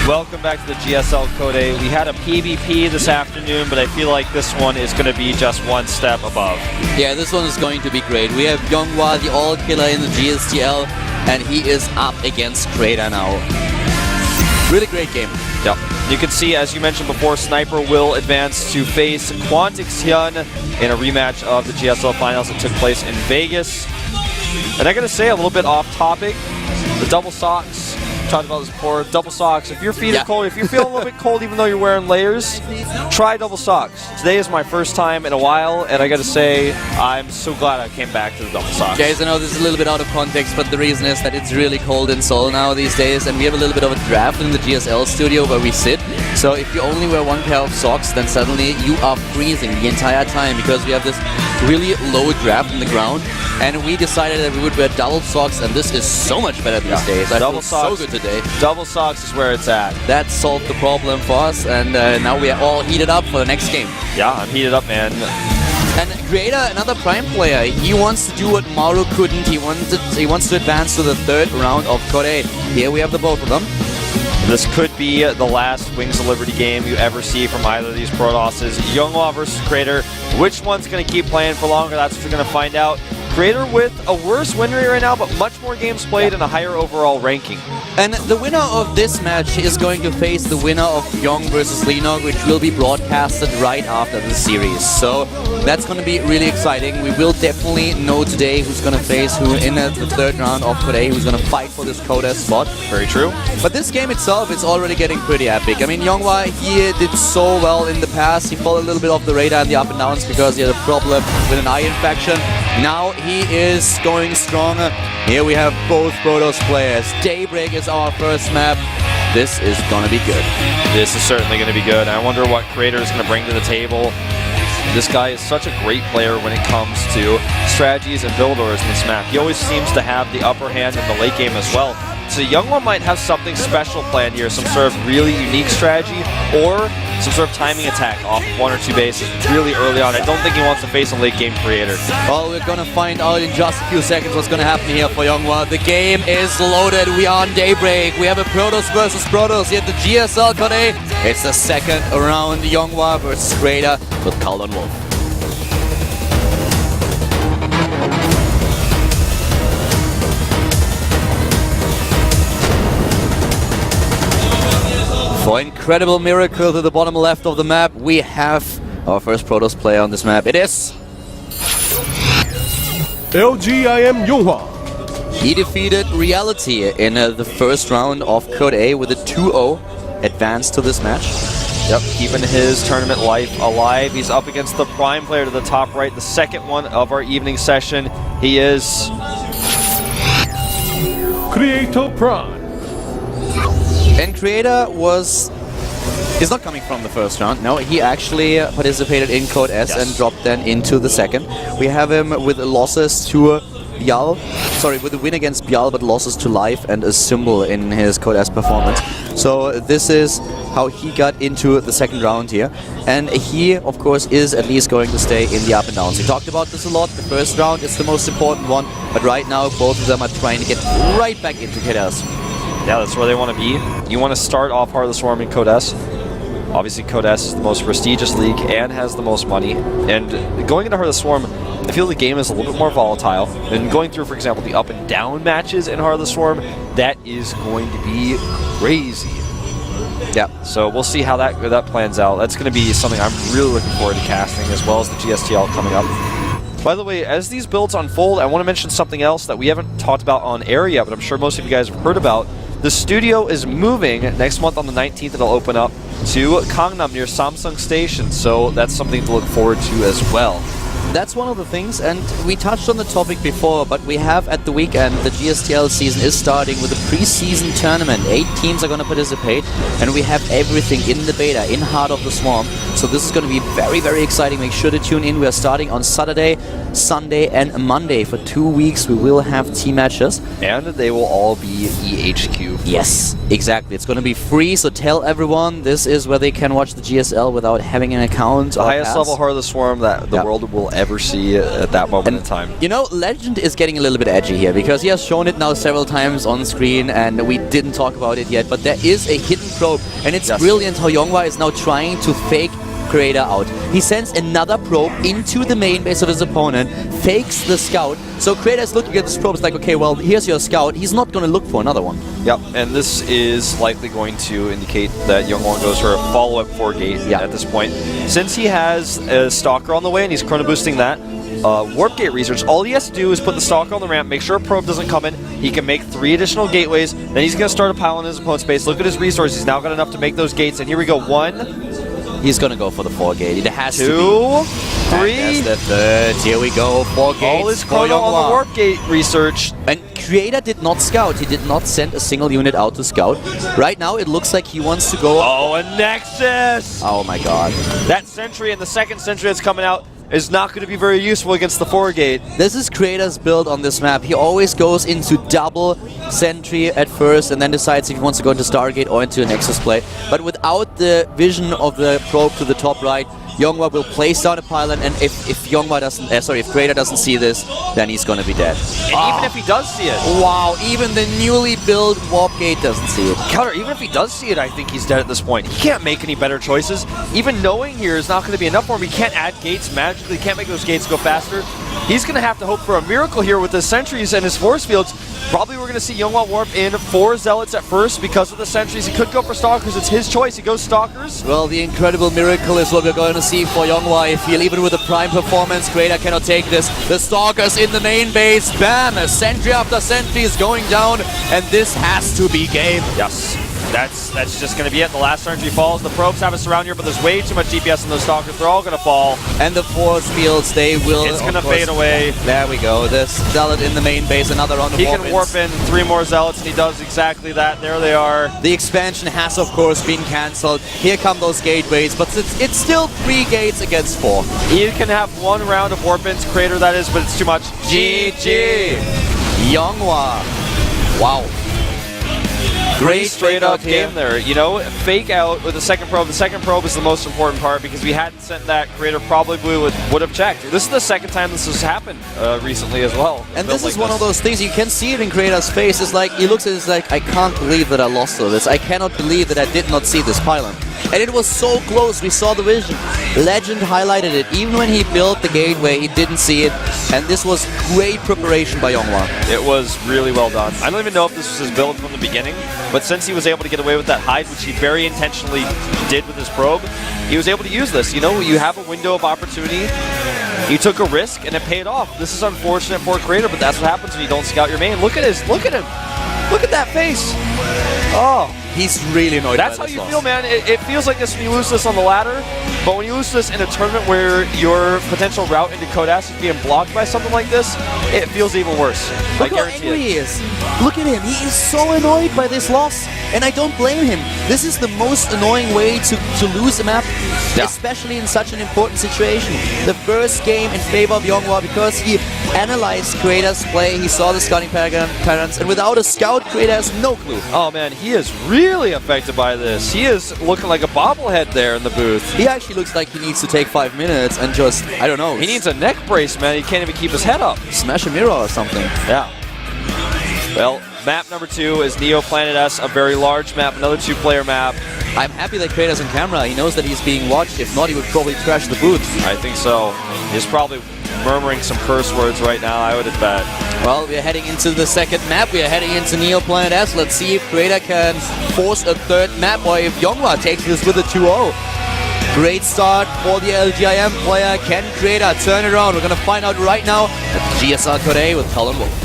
Welcome back to the GSL Code A. We had a PvP this afternoon, but I feel like this one is going to be just one step above. Yeah, this one is going to be great. We have YongHwa, the all-killer in the GSTL, and he is up against Creator now. Really great game. Yep. You can see, as you mentioned before, Sniper will advance to face Quantix Hyun in a rematch of the GSL Finals that took place in Vegas. And I gotta say, a little bit off topic, the double socks. Talked about this before. Double socks. If your feet are cold, if you're feeling a little bit cold even though you're wearing layers, try double socks. Today is my first time in a while, and I gotta say, I'm so glad I came back to the double socks. Guys, I know this is a little bit out of context, but the reason is that it's really cold in Seoul now these days, and we have a little bit of a draft in the GSL studio where we sit. So if you only wear one pair of socks, then suddenly you are freezing the entire time because we have this really low draft in the ground, and we decided that we would wear double socks, and this is so much better these days. I double feel socks, so good today. Double socks is where it's at. That solved the problem for us, and now we are all heated up for the next game. Yeah, I'm heated up, man. And Creator, another Prime player, he wants to do what Maru couldn't. He wants to advance to the third round of Code A. Here we have the both of them. This could be the last Wings of Liberty game you ever see from either of these Protosses. YongHwa versus Creator. Which one's going to keep playing for longer? That's what you're going to find out. Creator with a worse win rate right now, but much more games played and a higher overall ranking. And the winner of this match is going to face the winner of Young versus Linog, which will be broadcasted right after the series. So that's going to be really exciting. We will definitely know today who's going to face who in the third round of today, who's going to fight for this Code S spot. Very true. But this game itself is already getting pretty epic. I mean, YongHwa, he did so well in the past. He fell a little bit off the radar in the up and downs because he had a problem with an eye infection. Now he is going stronger. Here we have both Protoss players. Daybreak is our first map. This is gonna be good. This is certainly gonna be good. I wonder what Creator is gonna bring to the table. This guy is such a great player when it comes to strategies and build orders in this map. He always seems to have the upper hand in the late game as well. So YongHwa might have something special planned here, some sort of really unique strategy, or some sort of timing attack off one or two bases really early on. I don't think he wants to face a late game Creator. Well, we're gonna find out in just a few seconds what's gonna happen here for YongHwa. The game is loaded. We are on Daybreak. We have a Protoss versus Protoss here at the GSL Code A. It's the second round. YongHwa versus Creator with Kaldon Wolf. For incredible miracle to the bottom left of the map, we have our first Protoss player on this map. It is LGIM YongHwa. He defeated Reality in the first round of Code A with a 2-0 advance to this match. Yep, keeping his tournament life alive. He's up against the Prime player to the top right, the second one of our evening session. He is Creator Prime. And Creator is not coming from the first round. No, he actually participated in Code S and dropped then into the second. We have him with losses to Bial. Sorry, with a win against Bial, but losses to Life and a symbol in his Code S performance. So this is how he got into the second round here. And he, of course, is at least going to stay in the up and downs. We talked about this a lot. The first round is the most important one. But right now, both of them are trying to get right back into Code S. Yeah, that's where they want to be. You want to start off Heart of the Swarm in Code S. Obviously, Code S is the most prestigious league and has the most money. And going into Heart of the Swarm, I feel the game is a little bit more volatile. And going through, for example, the up and down matches in Heart of the Swarm, that is going to be crazy. Yeah, so we'll see how that plans out. That's going to be something I'm really looking forward to casting, as well as the GSTL coming up. By the way, as these builds unfold, I want to mention something else that we haven't talked about on air yet, but I'm sure most of you guys have heard about. The studio is moving next month on the 19th. It'll open up to Gangnam near Samsung Station, so that's something to look forward to as well. That's one of the things, and we touched on the topic before, but we have at the weekend, the GSTL season is starting with a pre-season tournament. 8 teams are going to participate, and we have everything in the beta, in Heart of the Swarm. So this is going to be very, very exciting. Make sure to tune in. We are starting on Saturday, Sunday, and Monday. For 2 weeks, we will have team matches. And they will all be EHQ. Yes, exactly. It's going to be free, so tell everyone this is where they can watch the GSL without having an account. The highest level Heart of the Swarm that the world will ever see at that moment in time. You know, Legend is getting a little bit edgy here because he has shown it now several times on screen and we didn't talk about it yet, but there is a hidden probe and it's brilliant how YongHwa is now trying to fake Creator out. He sends another probe into the main base of his opponent, fakes the scout, so Creator is looking at this probe, it's like, okay, well, here's your scout, he's not going to look for another one. Yep, and this is likely going to indicate that YongHwa goes for a follow-up 4-gate at this point. Since he has a Stalker on the way and he's chrono boosting that, Warp Gate research, all he has to do is put the Stalker on the ramp, make sure a probe doesn't come in, he can make 3 additional gateways, then he's going to start a pile in his opponent's base, look at his resources, he's now got enough to make those gates, and here we go, 1... He's gonna go for the 4-gate. It has 2, to be. 3. And that's the 3rd. Here we go. 4 gates. All his chrono on the Warp Gate research. And Creator did not scout. He did not send a single unit out to scout. Right now, it looks like he wants to go. Oh, a Nexus! Oh my god. That sentry and the second sentry that's coming out is not going to be very useful against the 4-gate. This is Creator's build on this map. He always goes into double sentry at first and then decides if he wants to go into Stargate or into a Nexus plate. But without the vision of the probe to the top right, YongHwa will place down a pylon, and if YongHwa doesn't, if Creator doesn't see this, then he's gonna be dead. And even if he does see it, wow! Even the newly built Warp Gate doesn't see it. Counter, even if he does see it, I think he's dead at this point. He can't make any better choices. Even knowing here is not going to be enough for him. He can't add gates magically. He can't make those gates go faster. He's going to have to hope for a miracle here with his sentries and his force fields. Probably we're going to see YongHwa warp in 4 Zealots at first because of the sentries. He could go for Stalkers. It's his choice. He goes Stalkers. Well, the incredible miracle is what we're going to see for YongHwa. If he'll even with a prime performance, Creator cannot take this. The Stalkers in the main base. Bam! A sentry after sentry is going down, and this has to be game. Yes. That's just going to be it. The last sentry falls. The probes have us around here, but there's way too much DPS in those Stalkers. They're all going to fall. And the force fields, they will... It's going to fade away. There we go. This Zealot in the main base, another round of He can warp in 3 more Zealots, and he does exactly that. There they are. The expansion has, of course, been cancelled. Here come those gateways, but it's still 3 gates against 4. He can have 1 round of warp-ins, Creator that is, but it's too much. GG! YongHwa. Wow. Great straight up game there. You know, fake out with the second probe. The second probe is the most important part because if we hadn't sent that, Creator probably would have checked. This is the second time this has happened recently as well. And this is one of those things, you can see it in Creator's face. It's like, he looks at it, it's like, I can't believe that I lost to this. I cannot believe that I did not see this pylon. And it was so close, we saw the vision. Legend highlighted it. Even when he built the gateway, he didn't see it. And this was great preparation by YongHwa. It was really well done. I don't even know if this was his build from the beginning, but since he was able to get away with that hide, which he very intentionally did with his probe, he was able to use this. You know, you have a window of opportunity. You took a risk, and it paid off. This is unfortunate for a Creator, but that's what happens when you don't scout your main. Look at him. Look at that face. Oh. He's really annoyed. That's how you feel, man. It feels like this when you lose this on the ladder, but when you lose this in a tournament where your potential route into Code S is being blocked by something like this, it feels even worse. Look how angry he is. Look at him. He is so annoyed by this loss, and I don't blame him. This is the most annoying way to lose a map, especially in such an important situation. The first game in favor of YongHwa because he analyzed Creator's play, he saw the scouting patterns, and without a scout, Creator has no clue. Oh man, he is really affected by this. He is looking like a bobblehead there in the booth. He actually looks like he needs to take 5 minutes and just, I don't know. He needs a neck brace, man. He can't even keep his head up. Smash a mirror or something. Yeah. Well, map number 2 is Neo Planet S, a very large map, another 2-player map. I'm happy that Creator's on camera. He knows that he's being watched. If not, he would probably crash the booth. I think so. He's probably murmuring some curse words right now, I would bet. Well, we are heading into the second map. We are heading into Neo Planet S. Let's see if Creator can force a 3rd map or if YongHwa takes this with a 2-0. Great start for the LGIM player. Can Creator turn it around? We're going to find out right now at GSL Code A with Talon Wolf.